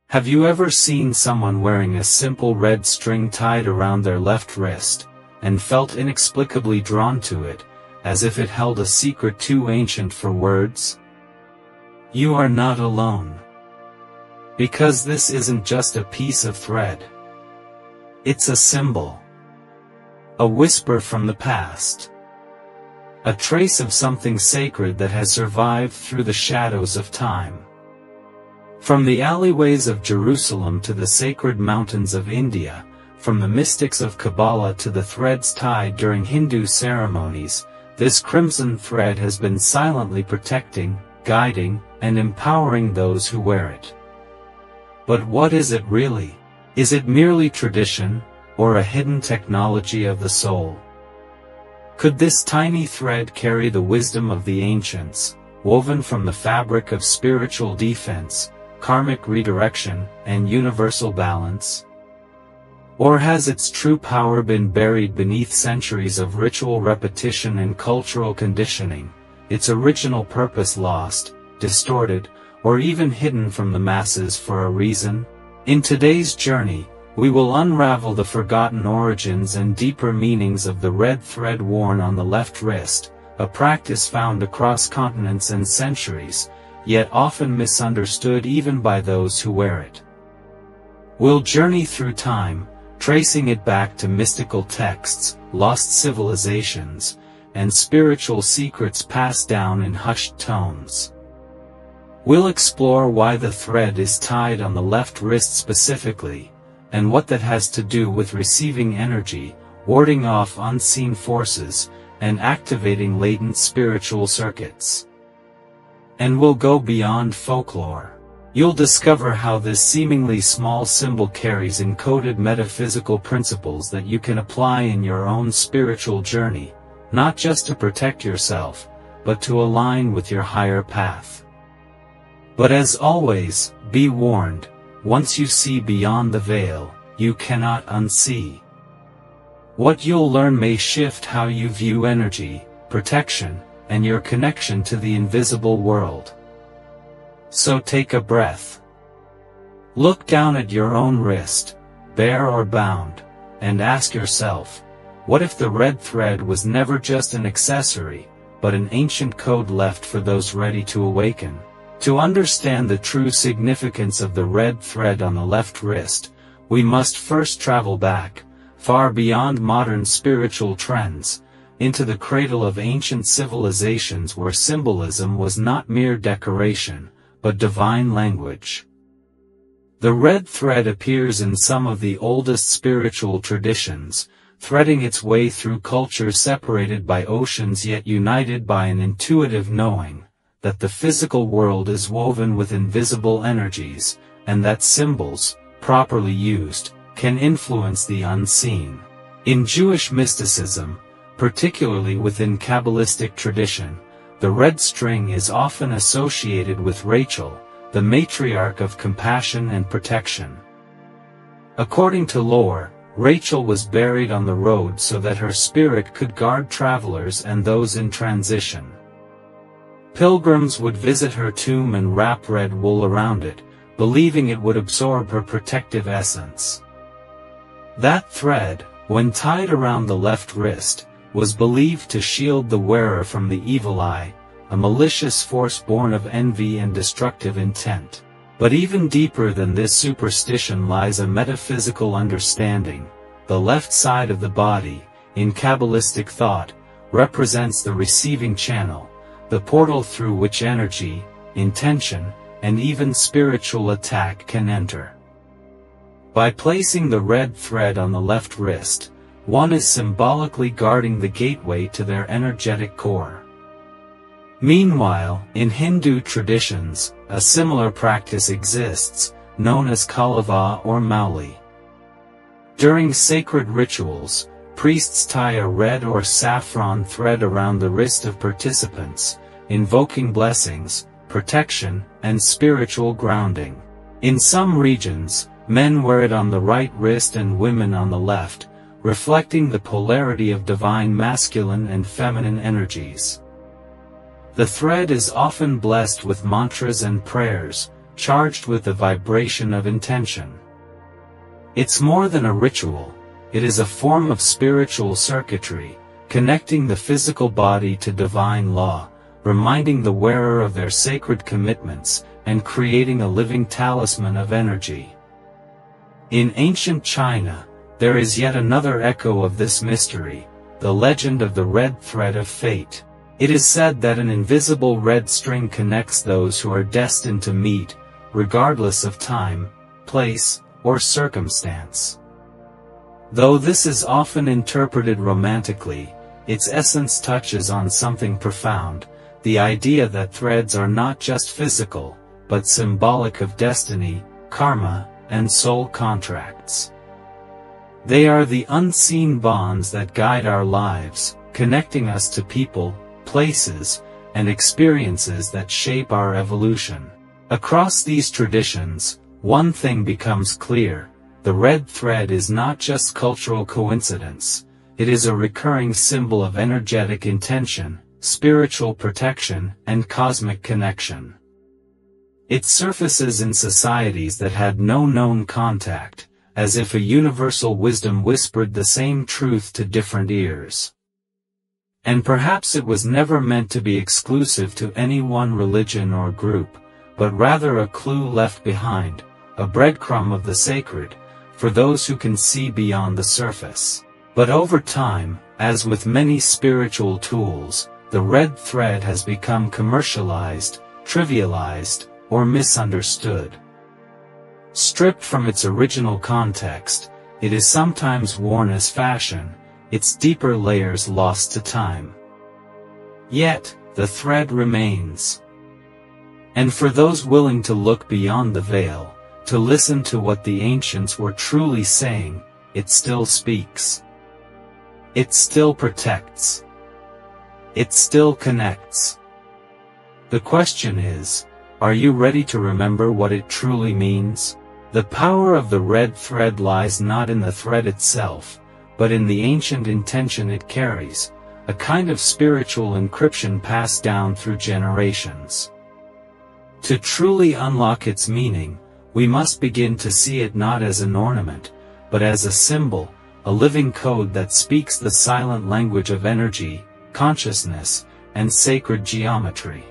Have you ever seen someone wearing a simple red string tied around their left wrist, and felt inexplicably drawn to it, as if it held a secret too ancient for words? You are not alone. Because this isn't just a piece of thread. It's a symbol. A whisper from the past. A trace of something sacred that has survived through the shadows of time. From the alleyways of Jerusalem to the sacred mountains of India, from the mystics of Kabbalah to the threads tied during Hindu ceremonies, this crimson thread has been silently protecting, guiding, and empowering those who wear it. But what is it really? Is it merely tradition, or a hidden technology of the soul? Could this tiny thread carry the wisdom of the ancients, woven from the fabric of spiritual defense, karmic redirection, and universal balance? Or has its true power been buried beneath centuries of ritual repetition and cultural conditioning, its original purpose lost, distorted, or even hidden from the masses for a reason? In today's journey, we will unravel the forgotten origins and deeper meanings of the red thread worn on the left wrist, a practice found across continents and centuries, yet often misunderstood even by those who wear it. We'll journey through time, tracing it back to mystical texts, lost civilizations, and spiritual secrets passed down in hushed tones. We'll explore why the thread is tied on the left wrist specifically, and what that has to do with receiving energy, warding off unseen forces, and activating latent spiritual circuits. And we'll go beyond folklore. You'll discover how this seemingly small symbol carries encoded metaphysical principles that you can apply in your own spiritual journey, not just to protect yourself, but to align with your higher path. But as always, be warned, once you see beyond the veil, you cannot unsee. What you'll learn may shift how you view energy, protection, and your connection to the invisible world. So take a breath. Look down at your own wrist, bare or bound, and ask yourself, what if the red thread was never just an accessory, but an ancient code left for those ready to awaken? To understand the true significance of the red thread on the left wrist, we must first travel back, far beyond modern spiritual trends, into the cradle of ancient civilizations where symbolism was not mere decoration, but divine language. The red thread appears in some of the oldest spiritual traditions, threading its way through cultures separated by oceans yet united by an intuitive knowing that the physical world is woven with invisible energies, and that symbols, properly used, can influence the unseen. In Jewish mysticism, particularly within Kabbalistic tradition, the red string is often associated with Rachel, the matriarch of compassion and protection. According to lore, Rachel was buried on the road so that her spirit could guard travelers and those in transition. Pilgrims would visit her tomb and wrap red wool around it, believing it would absorb her protective essence. That thread, when tied around the left wrist, was believed to shield the wearer from the evil eye, a malicious force born of envy and destructive intent. But even deeper than this superstition lies a metaphysical understanding. The left side of the body, in Kabbalistic thought, represents the receiving channel, the portal through which energy, intention, and even spiritual attack can enter. By placing the red thread on the left wrist, one is symbolically guarding the gateway to their energetic core. Meanwhile, in Hindu traditions, a similar practice exists, known as Kalava or Mauli. During sacred rituals, priests tie a red or saffron thread around the wrist of participants, invoking blessings, protection, and spiritual grounding. In some regions, men wear it on the right wrist and women on the left, reflecting the polarity of divine masculine and feminine energies. The thread is often blessed with mantras and prayers, charged with the vibration of intention. It's more than a ritual, it is a form of spiritual circuitry, connecting the physical body to divine law, reminding the wearer of their sacred commitments, and creating a living talisman of energy. In ancient China, there is yet another echo of this mystery, the legend of the red thread of fate. It is said that an invisible red string connects those who are destined to meet, regardless of time, place, or circumstance. Though this is often interpreted romantically, its essence touches on something profound, the idea that threads are not just physical, but symbolic of destiny, karma, and soul contracts. They are the unseen bonds that guide our lives, connecting us to people, places, and experiences that shape our evolution. Across these traditions, one thing becomes clear: the red thread is not just cultural coincidence, it is a recurring symbol of energetic intention, spiritual protection, and cosmic connection. It surfaces in societies that had no known contact, as if a universal wisdom whispered the same truth to different ears. And perhaps it was never meant to be exclusive to any one religion or group, but rather a clue left behind, a breadcrumb of the sacred, for those who can see beyond the surface. But over time, as with many spiritual tools, the red thread has become commercialized, trivialized, or misunderstood. Stripped from its original context, it is sometimes worn as fashion, its deeper layers lost to time. Yet, the thread remains. And for those willing to look beyond the veil, to listen to what the ancients were truly saying, it still speaks. It still protects. It still connects. The question is, are you ready to remember what it truly means? The power of the red thread lies not in the thread itself, but in the ancient intention it carries, a kind of spiritual encryption passed down through generations. To truly unlock its meaning, we must begin to see it not as an ornament, but as a symbol, a living code that speaks the silent language of energy, consciousness, and sacred geometry.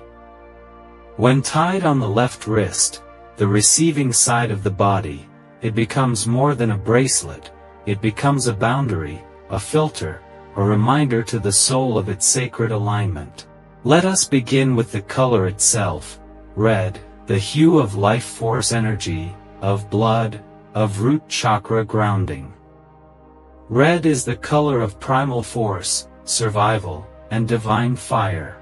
When tied on the left wrist, the receiving side of the body, it becomes more than a bracelet, it becomes a boundary, a filter, a reminder to the soul of its sacred alignment. Let us begin with the color itself, red, the hue of life force energy, of blood, of root chakra grounding. Red is the color of primal force, survival, and divine fire.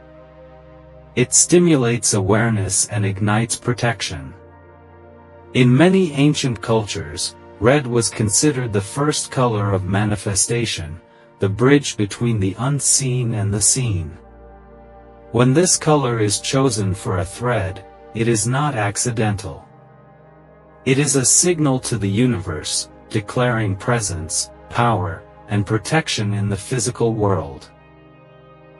It stimulates awareness and ignites protection. In many ancient cultures, red was considered the first color of manifestation, the bridge between the unseen and the seen. When this color is chosen for a thread, it is not accidental. It is a signal to the universe, declaring presence, power, and protection in the physical world.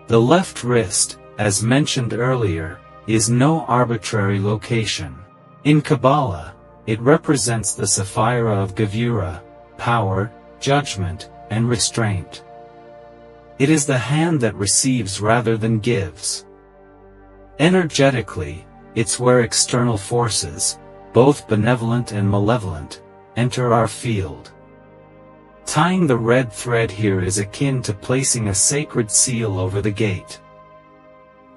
The left wrist, as mentioned earlier, is no arbitrary location. In Kabbalah, it represents the Sephira of Gevura, power, judgment, and restraint. It is the hand that receives rather than gives. Energetically, it's where external forces, both benevolent and malevolent, enter our field. Tying the red thread here is akin to placing a sacred seal over the gate.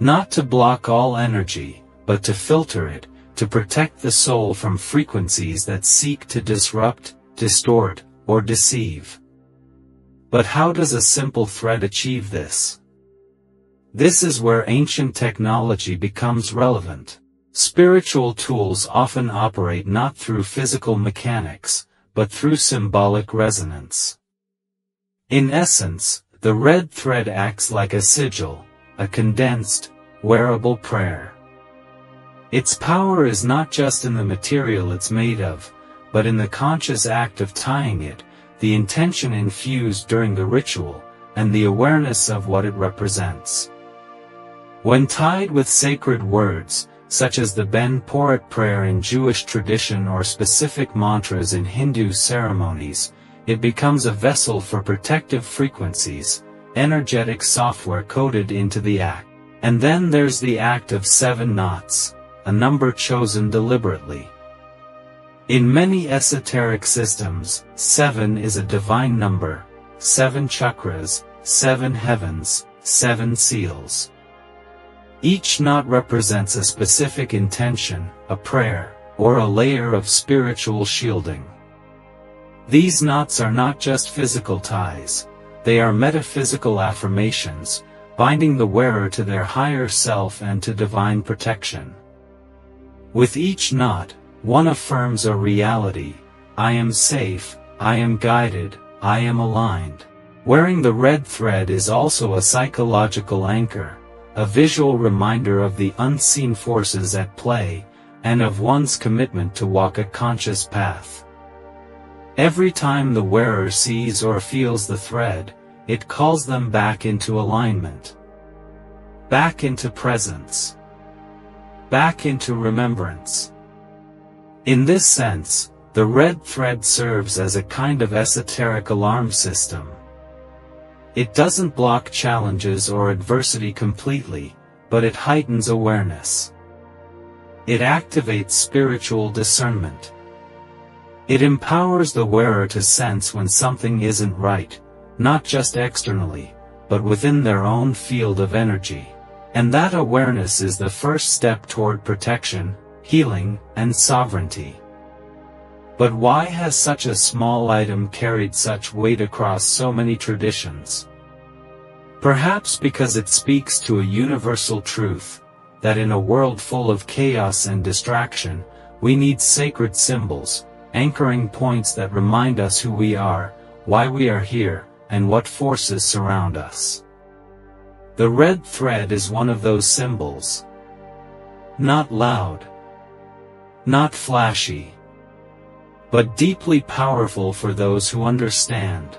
Not to block all energy, but to filter it, to protect the soul from frequencies that seek to disrupt, distort, or deceive. But how does a simple thread achieve this? This is where ancient technology becomes relevant. Spiritual tools often operate not through physical mechanics, but through symbolic resonance. In essence, the red thread acts like a sigil, a condensed, wearable prayer. Its power is not just in the material it's made of, but in the conscious act of tying it, the intention infused during the ritual, and the awareness of what it represents. When tied with sacred words, such as the Ben Porat prayer in Jewish tradition or specific mantras in Hindu ceremonies, it becomes a vessel for protective frequencies, energetic software coded into the act. And then there's the act of 7 knots, a number chosen deliberately. In many esoteric systems, 7 is a divine number, 7 chakras, 7 heavens, 7 seals. Each knot represents a specific intention, a prayer, or a layer of spiritual shielding. These knots are not just physical ties, they are metaphysical affirmations, binding the wearer to their higher self and to divine protection. With each knot, one affirms a reality: I am safe, I am guided, I am aligned. Wearing the red thread is also a psychological anchor, a visual reminder of the unseen forces at play, and of one's commitment to walk a conscious path. Every time the wearer sees or feels the thread, it calls them back into alignment, back into presence, back into remembrance. In this sense, the red thread serves as a kind of esoteric alarm system. It doesn't block challenges or adversity completely, but it heightens awareness. It activates spiritual discernment. It empowers the wearer to sense when something isn't right, not just externally, but within their own field of energy. And that awareness is the first step toward protection, healing, and sovereignty. But why has such a small item carried such weight across so many traditions? Perhaps because it speaks to a universal truth, that in a world full of chaos and distraction, we need sacred symbols, anchoring points that remind us who we are, why we are here, and what forces surround us. The red thread is one of those symbols. Not loud, not flashy, but deeply powerful for those who understand.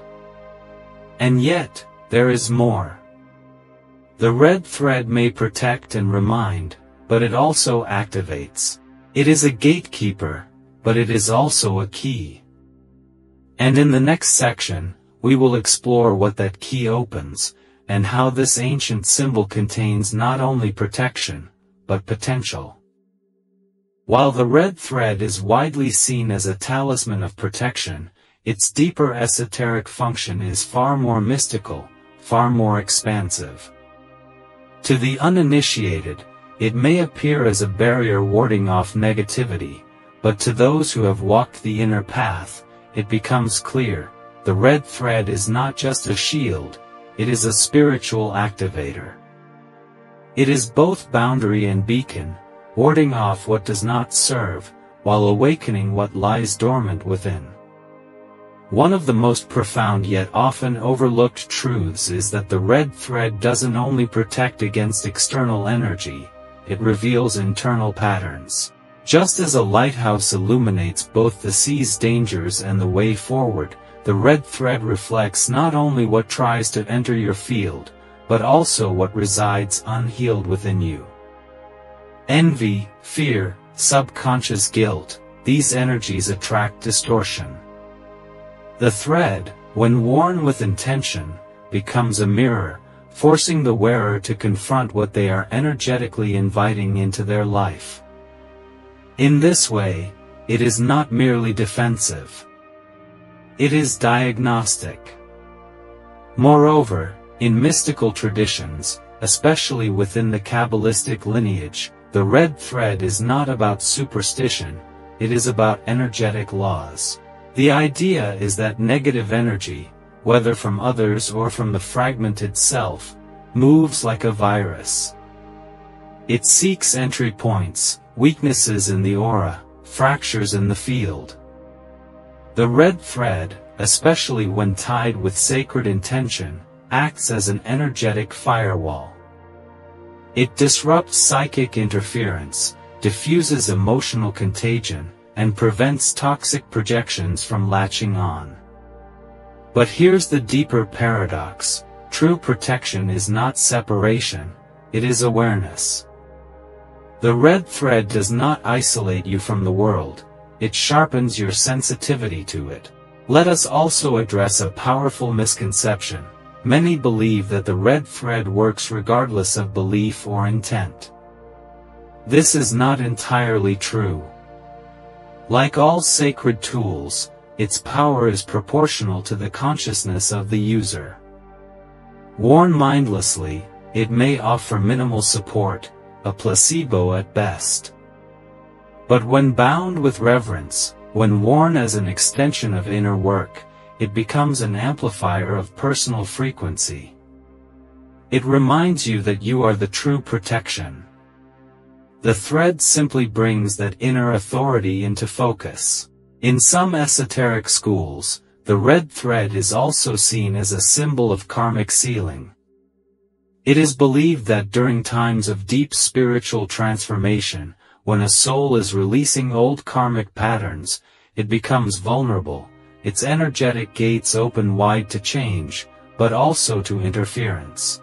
And yet, there is more. The red thread may protect and remind, but it also activates. It is a gatekeeper, but it is also a key. And in the next section, we will explore what that key opens, and how this ancient symbol contains not only protection, but potential. While the red thread is widely seen as a talisman of protection, its deeper esoteric function is far more mystical, far more expansive. To the uninitiated, it may appear as a barrier warding off negativity, but to those who have walked the inner path, it becomes clear, the red thread is not just a shield, it is a spiritual activator. It is both boundary and beacon, warding off what does not serve, while awakening what lies dormant within. One of the most profound yet often overlooked truths is that the red thread doesn't only protect against external energy, it reveals internal patterns. Just as a lighthouse illuminates both the sea's dangers and the way forward, the red thread reflects not only what tries to enter your field, but also what resides unhealed within you. Envy, fear, subconscious guilt, these energies attract distortion. The thread, when worn with intention, becomes a mirror, forcing the wearer to confront what they are energetically inviting into their life. In this way, it is not merely defensive. It is diagnostic. Moreover, in mystical traditions, especially within the Kabbalistic lineage, the red thread is not about superstition, it is about energetic laws. The idea is that negative energy, whether from others or from the fragmented self, moves like a virus. It seeks entry points, weaknesses in the aura, fractures in the field. The red thread, especially when tied with sacred intention, acts as an energetic firewall. It disrupts psychic interference, diffuses emotional contagion, and prevents toxic projections from latching on. But here's the deeper paradox: true protection is not separation, it is awareness. The red thread does not isolate you from the world, it sharpens your sensitivity to it. Let us also address a powerful misconception. Many believe that the red thread works regardless of belief or intent. This is not entirely true. Like all sacred tools, its power is proportional to the consciousness of the user. Worn mindlessly, it may offer minimal support, a placebo at best. But when bound with reverence, when worn as an extension of inner work, it becomes an amplifier of personal frequency. It reminds you that you are the true protection. The thread simply brings that inner authority into focus. In some esoteric schools, the red thread is also seen as a symbol of karmic sealing. It is believed that during times of deep spiritual transformation, when a soul is releasing old karmic patterns, it becomes vulnerable. Its energetic gates open wide to change, but also to interference.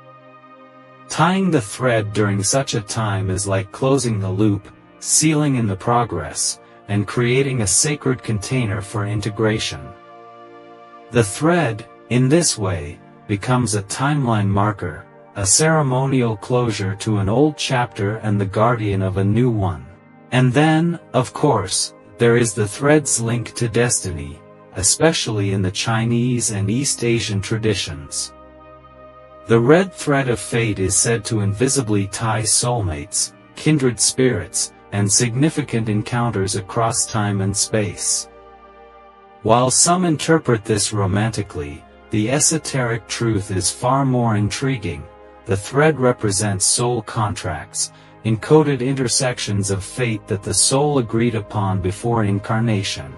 Tying the thread during such a time is like closing the loop, sealing in the progress, and creating a sacred container for integration. The thread, in this way, becomes a timeline marker, a ceremonial closure to an old chapter and the guardian of a new one. And then, of course, there is the thread's link to destiny, especially in the Chinese and East Asian traditions. The red thread of fate is said to invisibly tie soulmates, kindred spirits, and significant encounters across time and space. While some interpret this romantically, the esoteric truth is far more intriguing. The thread represents soul contracts, encoded intersections of fate that the soul agreed upon before incarnation.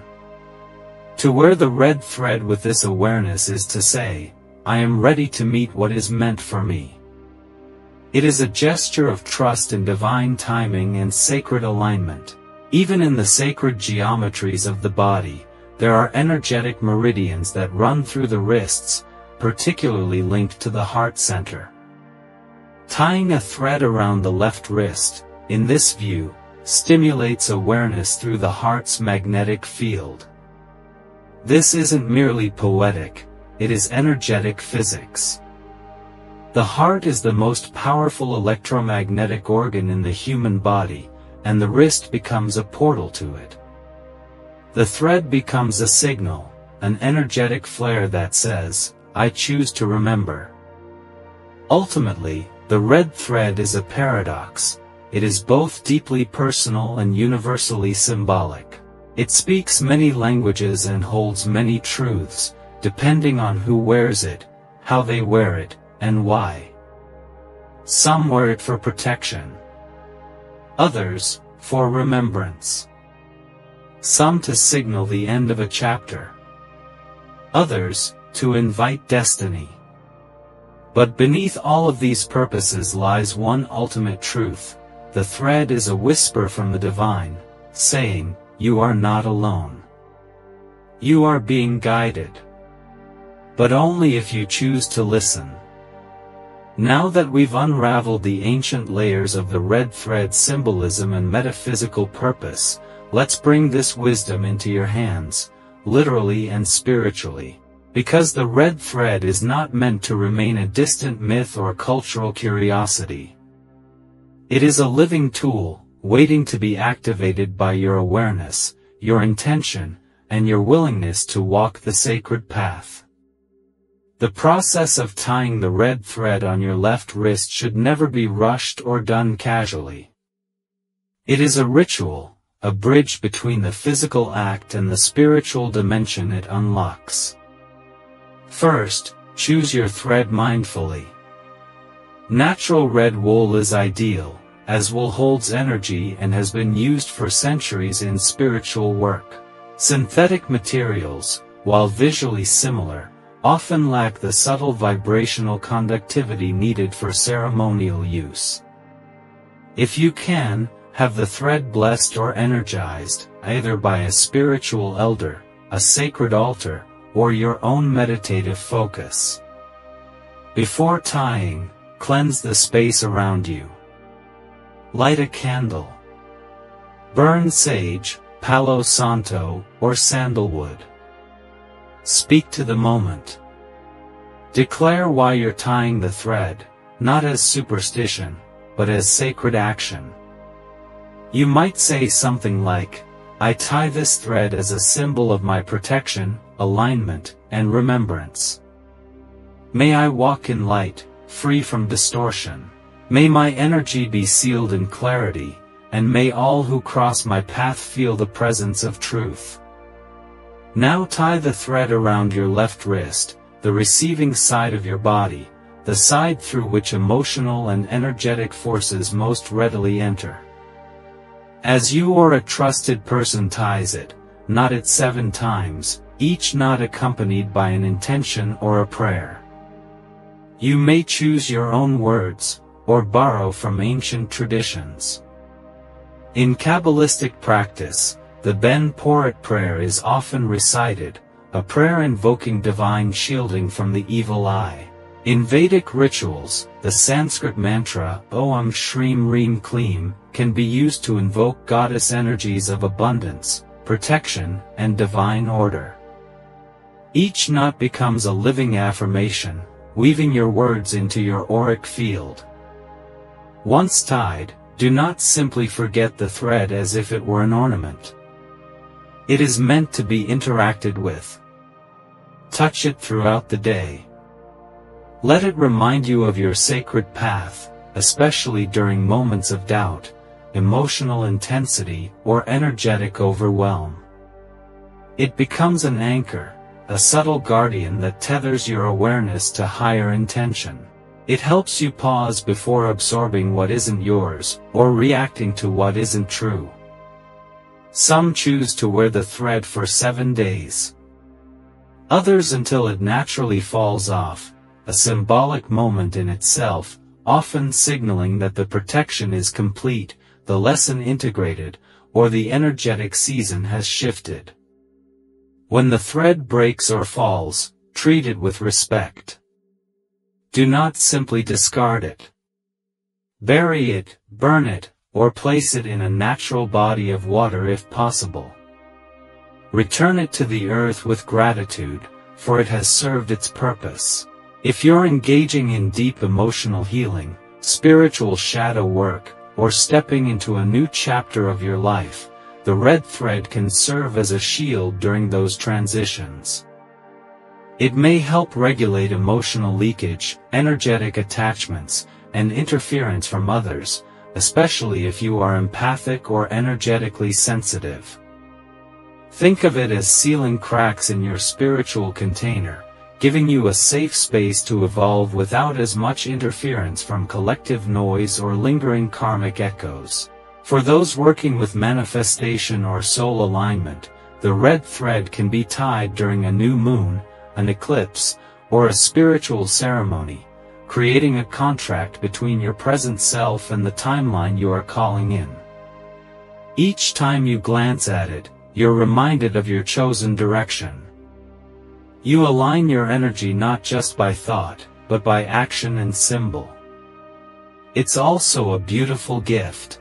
To wear the red thread with this awareness is to say, I am ready to meet what is meant for me. It is a gesture of trust in divine timing and sacred alignment. Even in the sacred geometries of the body, there are energetic meridians that run through the wrists, particularly linked to the heart center. Tying a thread around the left wrist, in this view, stimulates awareness through the heart's magnetic field. This isn't merely poetic, it is energetic physics. The heart is the most powerful electromagnetic organ in the human body, and the wrist becomes a portal to it. The thread becomes a signal, an energetic flare that says, I choose to remember. Ultimately, the red thread is a paradox. It is both deeply personal and universally symbolic. It speaks many languages and holds many truths, depending on who wears it, how they wear it, and why. Some wear it for protection. Others, for remembrance. Some to signal the end of a chapter. Others, to invite destiny. But beneath all of these purposes lies one ultimate truth. The thread is a whisper from the divine, saying, you are not alone. You are being guided. But only if you choose to listen. Now that we've unraveled the ancient layers of the red thread symbolism and metaphysical purpose, let's bring this wisdom into your hands, literally and spiritually. Because the red thread is not meant to remain a distant myth or cultural curiosity. It is a living tool, waiting to be activated by your awareness, your intention, and your willingness to walk the sacred path. The process of tying the red thread on your left wrist should never be rushed or done casually. It is a ritual, a bridge between the physical act and the spiritual dimension it unlocks. First, choose your thread mindfully. Natural red wool is ideal, as wool holds energy and has been used for centuries in spiritual work. Synthetic materials, while visually similar, often lack the subtle vibrational conductivity needed for ceremonial use. If you can, have the thread blessed or energized, either by a spiritual elder, a sacred altar, or your own meditative focus. Before tying, cleanse the space around you. Light a candle. Burn sage, Palo Santo, or sandalwood. Speak to the moment. Declare why you're tying the thread, not as superstition, but as sacred action. You might say something like, I tie this thread as a symbol of my protection, alignment, and remembrance. May I walk in light, free from distortion. May my energy be sealed in clarity, and may all who cross my path feel the presence of truth. Now tie the thread around your left wrist, the receiving side of your body, the side through which emotional and energetic forces most readily enter. As you or a trusted person ties it, knot it 7 times, each knot accompanied by an intention or a prayer. You may choose your own words, or borrow from ancient traditions. In Kabbalistic practice, the Ben Porat prayer is often recited, a prayer invoking divine shielding from the evil eye. In Vedic rituals, the Sanskrit mantra Om Shrim Reem Kleem can be used to invoke goddess energies of abundance, protection, and divine order. Each knot becomes a living affirmation, weaving your words into your auric field. Once tied, do not simply forget the thread as if it were an ornament. It is meant to be interacted with. Touch it throughout the day. Let it remind you of your sacred path, especially during moments of doubt, emotional intensity, or energetic overwhelm. It becomes an anchor, a subtle guardian that tethers your awareness to higher intention. It helps you pause before absorbing what isn't yours, or reacting to what isn't true. Some choose to wear the thread for 7 days. Others until it naturally falls off, a symbolic moment in itself, often signaling that the protection is complete, the lesson integrated, or the energetic season has shifted. When the thread breaks or falls, treat it with respect. Do not simply discard it. Bury it, burn it, or place it in a natural body of water if possible. Return it to the earth with gratitude, for it has served its purpose. If you're engaging in deep emotional healing, spiritual shadow work, or stepping into a new chapter of your life, the red thread can serve as a shield during those transitions. It may help regulate emotional leakage, energetic attachments, and interference from others, especially if you are empathic or energetically sensitive. Think of it as sealing cracks in your spiritual container, giving you a safe space to evolve without as much interference from collective noise or lingering karmic echoes. For those working with manifestation or soul alignment, the red thread can be tied during a new moon, an eclipse, or a spiritual ceremony, creating a contract between your present self and the timeline you are calling in. Each time you glance at it, you're reminded of your chosen direction. You align your energy not just by thought, but by action and symbol. It's also a beautiful gift.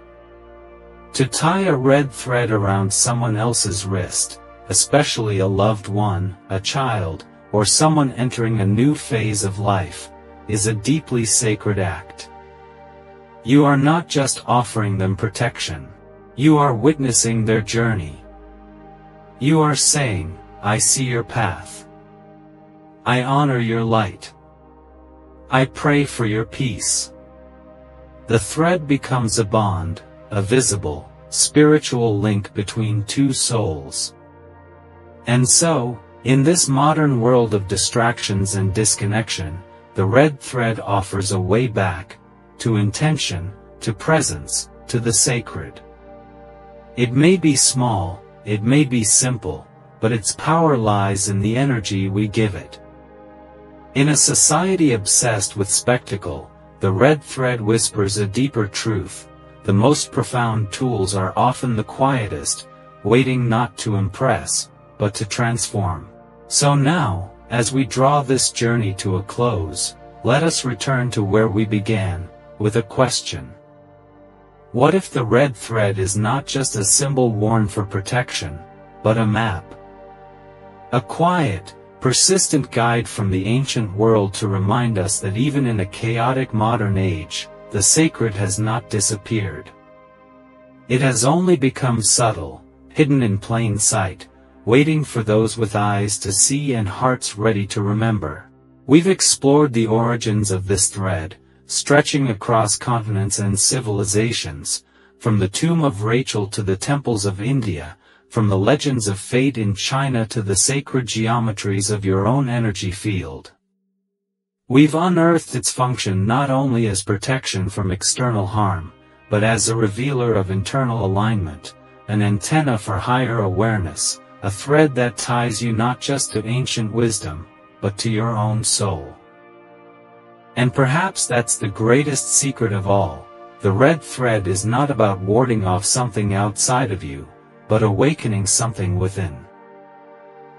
To tie a red thread around someone else's wrist, especially a loved one, a child, or someone entering a new phase of life, is a deeply sacred act. You are not just offering them protection. You are witnessing their journey. You are saying, I see your path. I honor your light. I pray for your peace. The thread becomes a bond, a visible, spiritual link between two souls. And so, in this modern world of distractions and disconnection, the red thread offers a way back, to intention, to presence, to the sacred. It may be small, it may be simple, but its power lies in the energy we give it. In a society obsessed with spectacle, the red thread whispers a deeper truth. The most profound tools are often the quietest, waiting not to impress, but to transform. So now, as we draw this journey to a close, let us return to where we began, with a question. What if the red thread is not just a symbol worn for protection, but a map? A quiet, persistent guide from the ancient world to remind us that even in a chaotic modern age, the sacred has not disappeared. It has only become subtle, hidden in plain sight, waiting for those with eyes to see and hearts ready to remember. We've explored the origins of this thread, stretching across continents and civilizations, from the tomb of Rachel to the temples of India, from the legends of fate in China to the sacred geometries of your own energy field. We've unearthed its function not only as protection from external harm, but as a revealer of internal alignment, an antenna for higher awareness, a thread that ties you not just to ancient wisdom, but to your own soul. And perhaps that's the greatest secret of all. The red thread is not about warding off something outside of you, but awakening something within.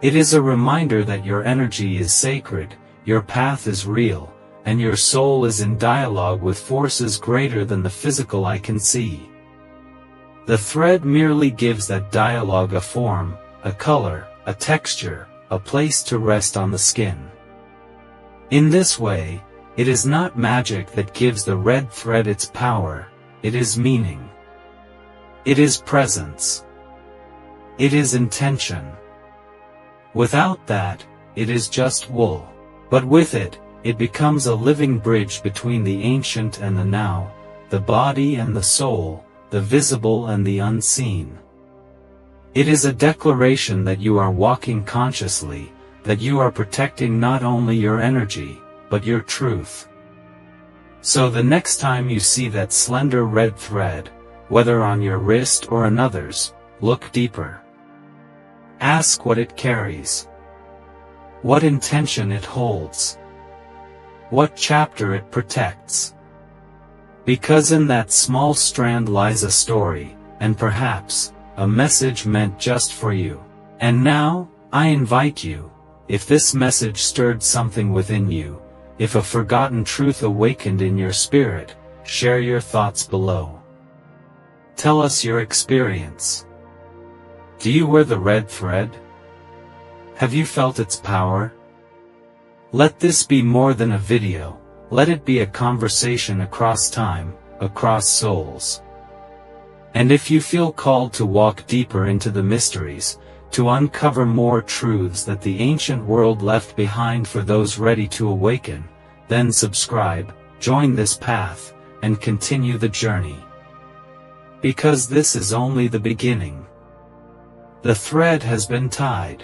It is a reminder that your energy is sacred, your path is real, and your soul is in dialogue with forces greater than the physical eye can see. The thread merely gives that dialogue a form, a color, a texture, a place to rest on the skin. In this way, it is not magic that gives the red thread its power, it is meaning. It is presence. It is intention. Without that, it is just wool. But with it, it becomes a living bridge between the ancient and the now, the body and the soul, the visible and the unseen. It is a declaration that you are walking consciously, that you are protecting not only your energy, but your truth. So the next time you see that slender red thread, whether on your wrist or another's, look deeper. Ask what it carries. What intention it holds. What chapter it protects. Because in that small strand lies a story, and perhaps, a message meant just for you. And now, I invite you, if this message stirred something within you, if a forgotten truth awakened in your spirit, share your thoughts below. Tell us your experience. Do you wear the red thread? Have you felt its power? Let this be more than a video, let it be a conversation across time, across souls. And if you feel called to walk deeper into the mysteries, to uncover more truths that the ancient world left behind for those ready to awaken, then subscribe, join this path, and continue the journey. Because this is only the beginning. The thread has been tied.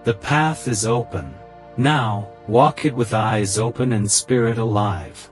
The path is open. Now, walk it with eyes open and spirit alive.